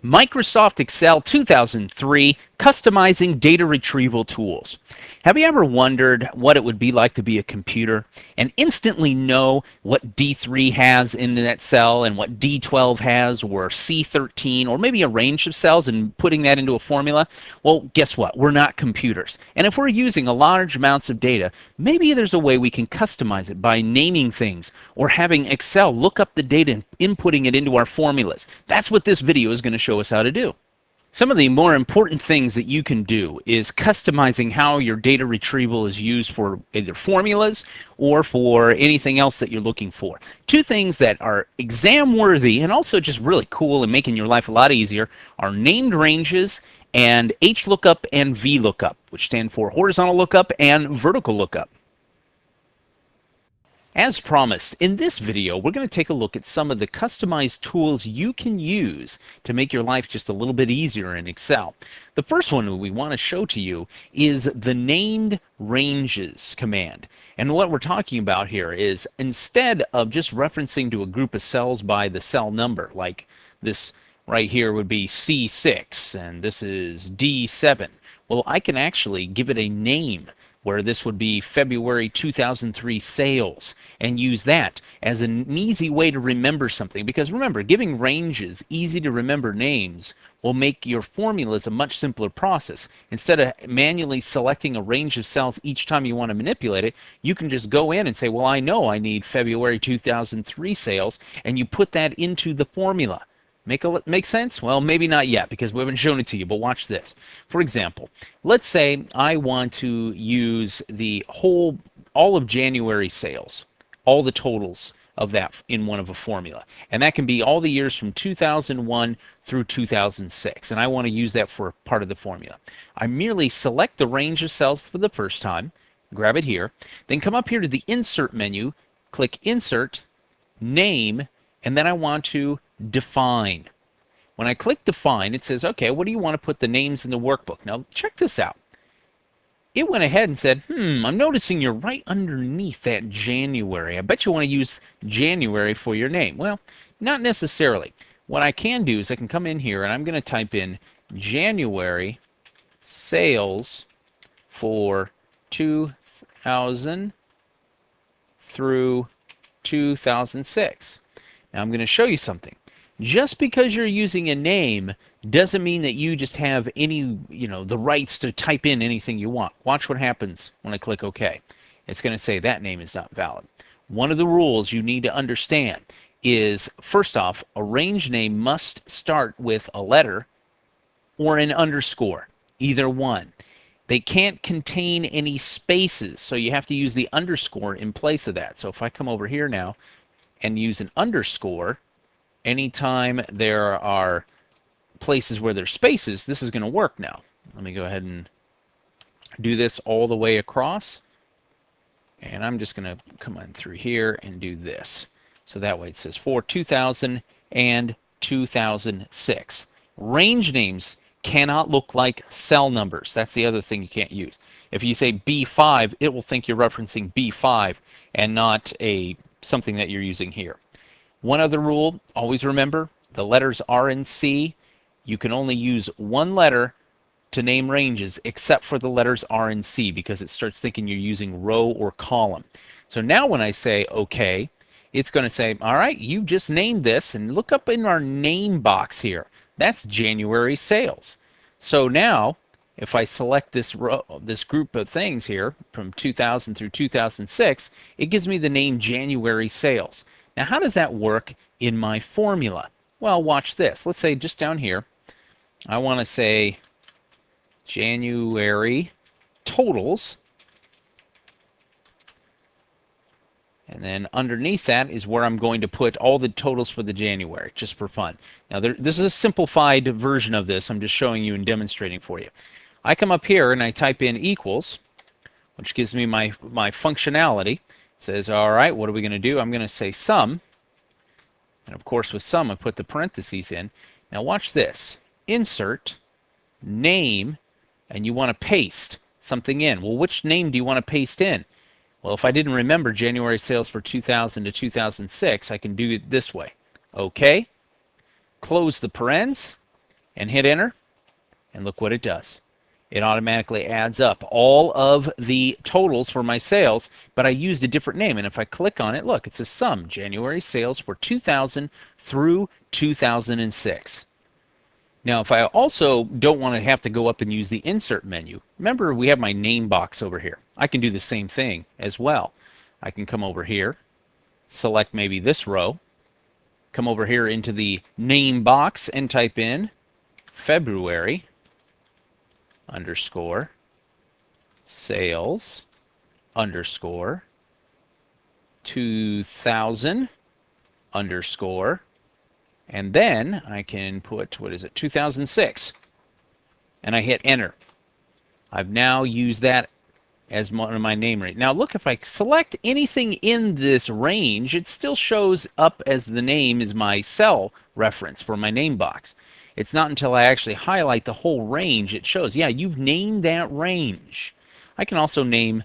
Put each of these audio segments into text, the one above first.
Microsoft Excel 2003 Customizing Data Retrieval Tools. Have you ever wondered what it would be like to be a computer and instantly know what D3 has in that cell and what D12 has, or C13, or maybe a range of cells, and putting that into a formula? Well, guess what? We're not computers. And if we're using a large amounts of data, maybe there's a way we can customize it by naming things or having Excel look up the data and inputting it into our formulas. That's what this video is going to show us how to do. Some of the more important things that you can do is customizing how your data retrieval is used for either formulas or for anything else that you're looking for. Two things that are exam worthy and also just really cool and making your life a lot easier are named ranges and HLOOKUP and VLOOKUP, which stand for horizontal lookup and vertical lookup. As promised, in this video, we're going to take a look at some of the customized tools you can use to make your life just a little bit easier in Excel. The first one we want to show to you is the named ranges command. And what we're talking about here is, instead of just referencing to a group of cells by the cell number, like this right here would be C6 and this is D7, well, I can actually give it a name, where this would be February 2003 sales, and use that as an easy way to remember something. Because remember, giving ranges, easy to remember names, will make your formulas a much simpler process. Instead of manually selecting a range of cells each time you want to manipulate it, you can just go in and say, well, I know I need February 2003 sales, and you put that into the formula. Make sense? Well, maybe not yet because we haven't shown it to you, but watch this. For example, let's say I want to use all of January sales, all the totals of that in one of a formula. And that can be all the years from 2001 through 2006. And I want to use that for part of the formula. I merely select the range of cells for the first time, grab it here, then come up here to the Insert menu, click Insert, Name, and then I want to define. When I click define, it says, okay, what do you want to put the names in the workbook? Now check this out. It went ahead and said, I'm noticing you're right underneath that January. I bet you want to use January for your name. Well, not necessarily. What I can do is I can come in here and I'm going to type in January sales for 2000 through 2006. Now I'm going to show you something. Just because you're using a name doesn't mean that you just have the rights to type in anything you want. Watch what happens when I click OK. It's going to say that name is not valid. One of the rules you need to understand is, first off, a range name must start with a letter or an underscore, either one. They can't contain any spaces, so you have to use the underscore in place of that. So if I come over here now and use an underscore, anytime there are places where there's spaces, this is going to work now. Let me go ahead and do this all the way across. And I'm just going to come on through here and do this. So that way it says for 2000 and 2006. Range names cannot look like cell numbers. That's the other thing you can't use. If you say B5, it will think you're referencing B5 and not something that you're using here. One other rule, always remember, the letters R and C, you can only use one letter to name ranges except for the letters R and C, because it starts thinking you're using row or column. So now when I say OK, it's going to say, all right, you just named this, and look up in our name box here. That's January sales. So now if I select this group of things here from 2000 through 2006, it gives me the name January sales. Now, how does that work in my formula? Well, watch this. Let's say just down here, I want to say January totals. And then underneath that is where I'm going to put all the totals for the January, just for fun. Now, this is a simplified version of this. I'm just showing you and demonstrating for you. I come up here and I type in equals, which gives me my functionality. It says, all right, what are we going to do? I'm going to say sum. And of course, with sum, I put the parentheses in. Now watch this. Insert, name, and you want to paste something in. Well, which name do you want to paste in? Well, if I didn't remember January sales for 2000 to 2006, I can do it this way. OK. Close the parens. and hit enter, and look what it does. It automatically adds up all of the totals for my sales, but I used a different name. And if I click on it, look, it says sum, January sales for 2000 through 2006. Now, if I also don't want to have to go up and use the insert menu, remember we have my name box over here. I can do the same thing as well. I can come over here, select maybe this row, come over here into the name box and type in February underscore sales underscore 2000 underscore, and then I can put, what is it, 2006, and I hit enter. I've now used that as one of my name range. Now look, if I select anything in this range, it still shows up as the name is my cell reference for my name box. It's not until I actually highlight the whole range it shows, yeah, you've named that range. I can also name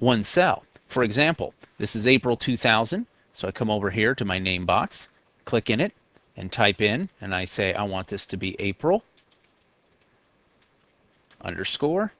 one cell. For example, this is April 2000, so I come over here to my name box, click in it, and type in, and I say I want this to be April underscore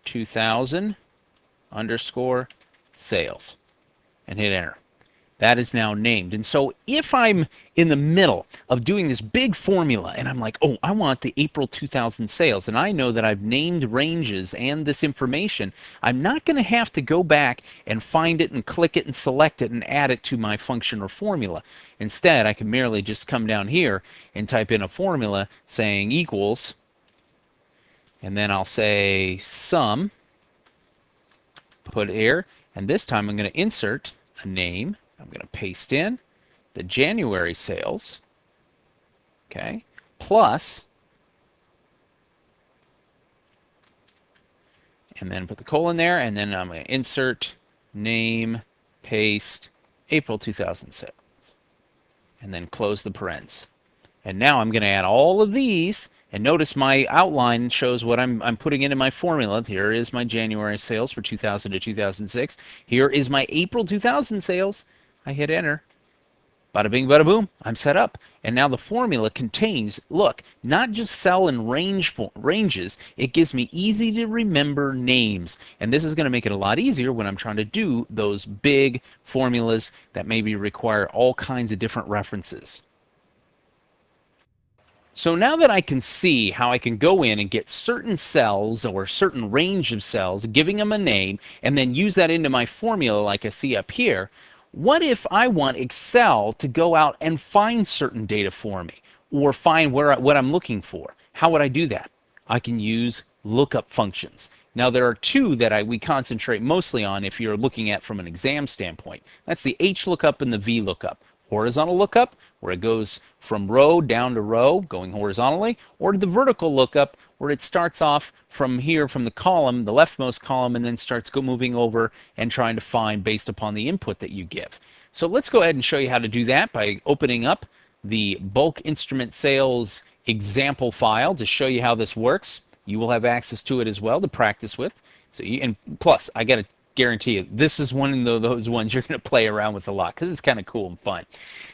2000 underscore sales, and hit enter. That is now named. And so if I'm in the middle of doing this big formula and I'm like, oh, I want the April 2000 sales, and I know that I've named ranges and this information, I'm not going to have to go back and find it and click it and select it and add it to my function or formula. Instead, I can merely just come down here and type in a formula saying equals, and then I'll say sum, put here, and this time I'm going to insert a name. I'm going to paste in the January sales, okay, plus, and then put the colon there, and then I'm going to insert name, paste, April 2000 sales, and then close the parens. And now I'm going to add all of these, and notice my outline shows what I'm putting into my formula. Here is my January sales for 2000 to 2006. Here is my April 2000 sales. I hit enter. Bada bing, bada boom. I'm set up. And now the formula contains, look, not just cell and ranges. It gives me easy to remember names. And this is going to make it a lot easier when I'm trying to do those big formulas that maybe require all kinds of different references. So now that I can see how I can go in and get certain cells or a certain range of cells, giving them a name, and then use that into my formula like I see up here, what if I want Excel to go out and find certain data for me or find what I'm looking for? How would I do that? I can use lookup functions. Now there are two that we concentrate mostly on if you're looking at from an exam standpoint. That's the HLOOKUP and the VLOOKUP. Horizontal lookup, where it goes from row down to row, going horizontally, or the vertical lookup, where it starts off from here, from the column, the leftmost column, and then starts moving over and trying to find based upon the input that you give. So let's go ahead and show you how to do that by opening up the bulk instrument sales example file to show you how this works. You will have access to it as well to practice with. So and plus, I got to guarantee you, this is one of those ones you're going to play around with a lot because it's kind of cool and fun.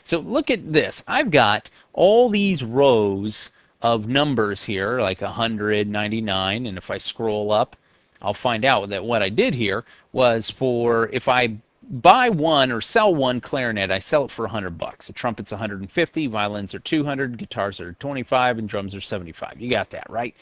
So look at this. I've got all these rows of numbers here, like 199, and if I scroll up, I'll find out that what I did here was for, if I buy one or sell one clarinet, I sell it for $100. A trumpet's 150, violins are 200, guitars are 25, and drums are 75. You got that, right?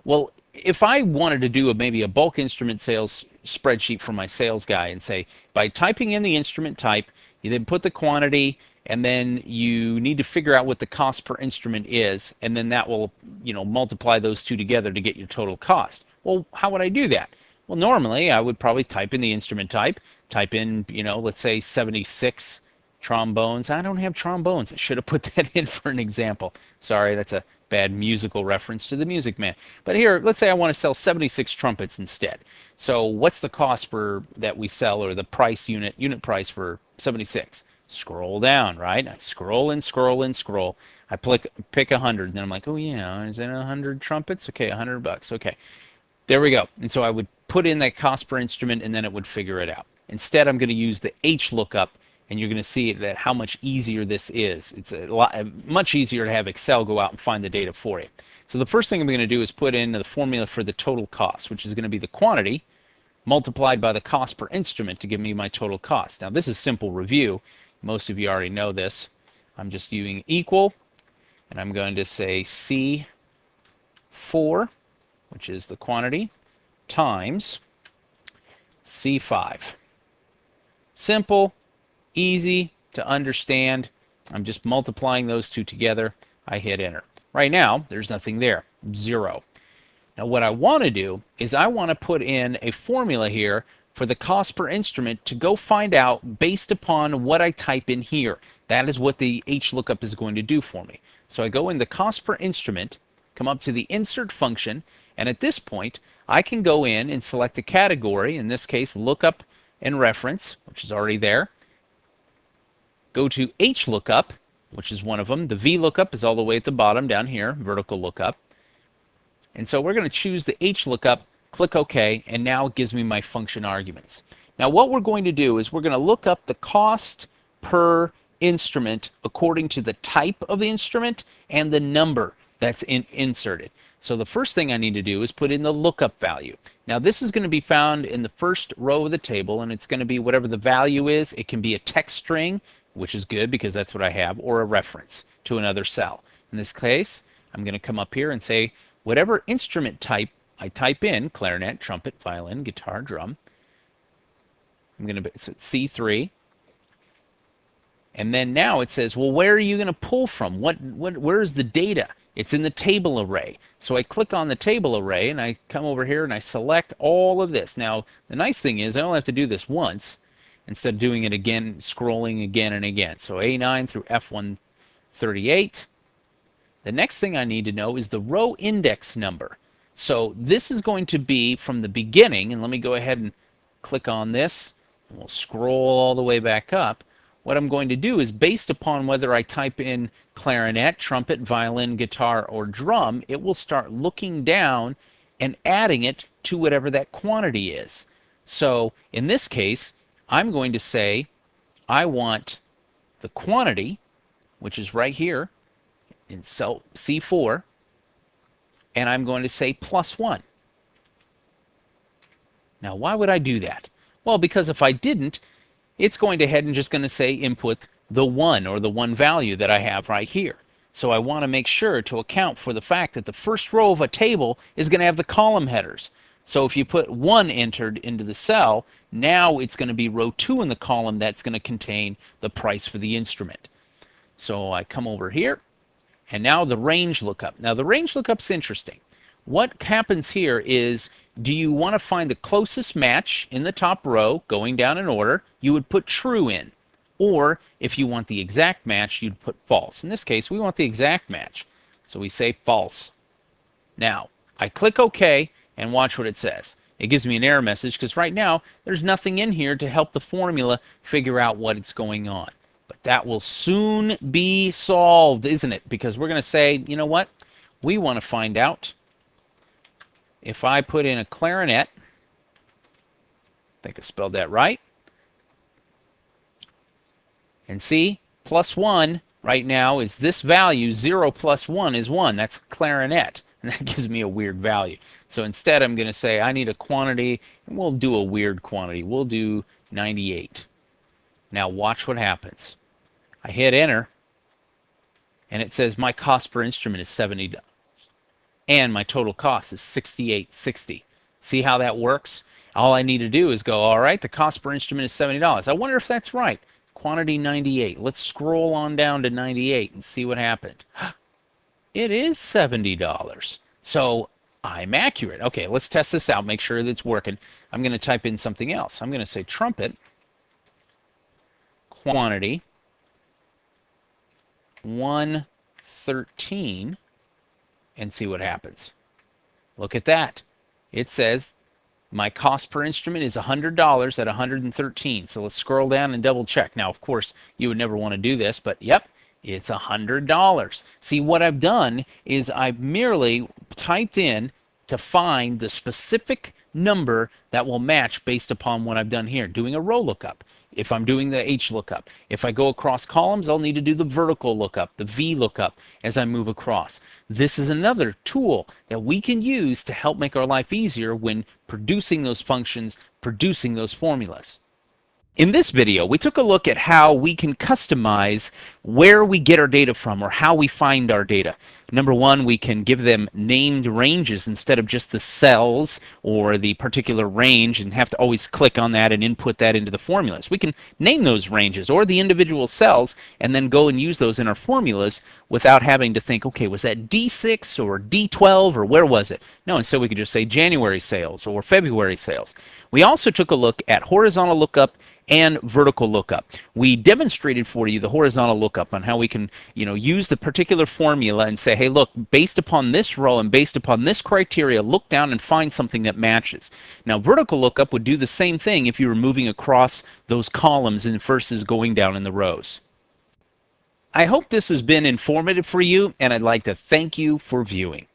Well, if I wanted to do maybe a bulk instrument sales spreadsheet for my sales guy and say, by typing in the instrument type, you then put the quantity, and then you need to figure out what the cost per instrument is, and then that will, multiply those two together to get your total cost. Well, how would I do that? Well, normally I would probably type in the instrument type, type in, let's say 76 trombones. I don't have trombones. I should have put that in for an example. Sorry, that's a bad musical reference to the Music Man. But here, let's say I want to sell 76 trumpets instead. So what's the cost that we sell, or the price unit price for 76? Scroll down, right? I scroll and scroll and scroll. I pick 100, and then I'm like, oh yeah, is that 100 trumpets? Okay, $100. Okay, there we go. And so I would put in that cost per instrument, and then it would figure it out. Instead, I'm going to use the HLOOKUP and you're going to see that how much easier this is. It's a lot much easier to have Excel go out and find the data for you. So the first thing I'm going to do is put in the formula for the total cost, which is going to be the quantity multiplied by the cost per instrument to give me my total cost. Now this is simple review. Most of you already know this. I'm just using equal, and I'm going to say C4, which is the quantity, times C5. Simple, easy to understand. I'm just multiplying those two together. I hit enter. Right now, there's nothing there, 0. Now what I want to do is I want to put in a formula here for the cost per instrument to go find out based upon what I type in here. That is what the HLOOKUP is going to do for me. So I go in the cost per instrument, come up to the insert function, and at this point I can go in and select a category, in this case lookup and reference, which is already there. Go to HLOOKUP, which is one of them. The VLOOKUP is all the way at the bottom down here, vertical lookup. And so we're going to choose the HLOOKUP, click OK, and now it gives me my function arguments. Now what we're going to do is we're going to look up the cost per instrument according to the type of the instrument and the number that's inserted. So the first thing I need to do is put in the lookup value. Now this is going to be found in the first row of the table, and it's going to be whatever the value is. It can be a text string, which is good because that's what I have, or a reference to another cell. In this case, I'm going to come up here and say whatever instrument type I type in, clarinet, trumpet, violin, guitar, drum, I'm going to so C3. And then now it says, well, where are you going to pull from? Where is the data? It's in the table array. So I click on the table array, and I come over here and I select all of this. Now, the nice thing is I only have to do this once instead of doing it again, scrolling again and again. So A9 through F138. The next thing I need to know is the row index number. So this is going to be from the beginning, and let me go ahead and click on this, and we'll scroll all the way back up. What I'm going to do is based upon whether I type in clarinet, trumpet, violin, guitar, or drum, it will start looking down and adding it to whatever that quantity is. So in this case, I'm going to say I want the quantity, which is right here in cell C4, and I'm going to say +1. Now why would I do that? Well, because if I didn't, it's going to head and just going to say input the 1 or the 1 value that I have right here. So I want to make sure to account for the fact that the first row of a table is going to have the column headers. So if you put 1 entered into the cell, now it's going to be row 2 in the column that's going to contain the price for the instrument. So I come over here, and now the range lookup. Now the range lookup's interesting. What happens here is, do you want to find the closest match in the top row, going down in order? You would put true in. Or if you want the exact match, you'd put false. In this case, we want the exact match. So we say false. Now, I click OK, and watch what it says. It gives me an error message because right now, there's nothing in here to help the formula figure out what it's going on. But that will soon be solved, isn't it? Because we're going to say, you know what? We want to find out if I put in a clarinet, I think I spelled that right, and see, +1 right now is this value, 0 + 1 is 1. That's clarinet, and that gives me a weird value. So instead I'm going to say I need a quantity, and we'll do a weird quantity. We'll do 98. Now watch what happens. I hit enter, and it says my cost per instrument is $70. And my total cost is $68.60. See how that works? All I need to do is go, all right, the cost per instrument is $70. I wonder if that's right. Quantity 98. Let's scroll on down to 98 and see what happened. It is $70. So I'm accurate. Okay, let's test this out, make sure that it's working. I'm going to type in something else. I'm going to say trumpet, quantity, 113, and see what happens. Look at that. It says my cost per instrument is $100 at 113. So let's scroll down and double check. Now, of course, you would never want to do this, but yep, it's $100. See, what I've done is I've merely typed in to find the specific number that will match based upon what I've done here, doing a row lookup. if I'm doing the H lookup. If I go across columns, I'll need to do the vertical lookup, the V lookup, as I move across. This is another tool that we can use to help make our life easier when producing those functions, producing those formulas. In this video, we took a look at how we can customize where we get our data from or how we find our data. Number one, we can give them named ranges instead of just the cells or the particular range and have to always click on that and input that into the formulas. We can name those ranges or the individual cells and then go and use those in our formulas without having to think, okay, was that D6 or D12 or where was it? No, instead we could just say January sales or February sales. We also took a look at horizontal lookup and vertical lookup. We demonstrated for you the horizontal lookup on how we can, use the particular formula and say, hey, look, based upon this row and based upon this criteria, look down and find something that matches. Now, vertical lookup would do the same thing if you were moving across those columns and versus going down in the rows. I hope this has been informative for you, and I'd like to thank you for viewing.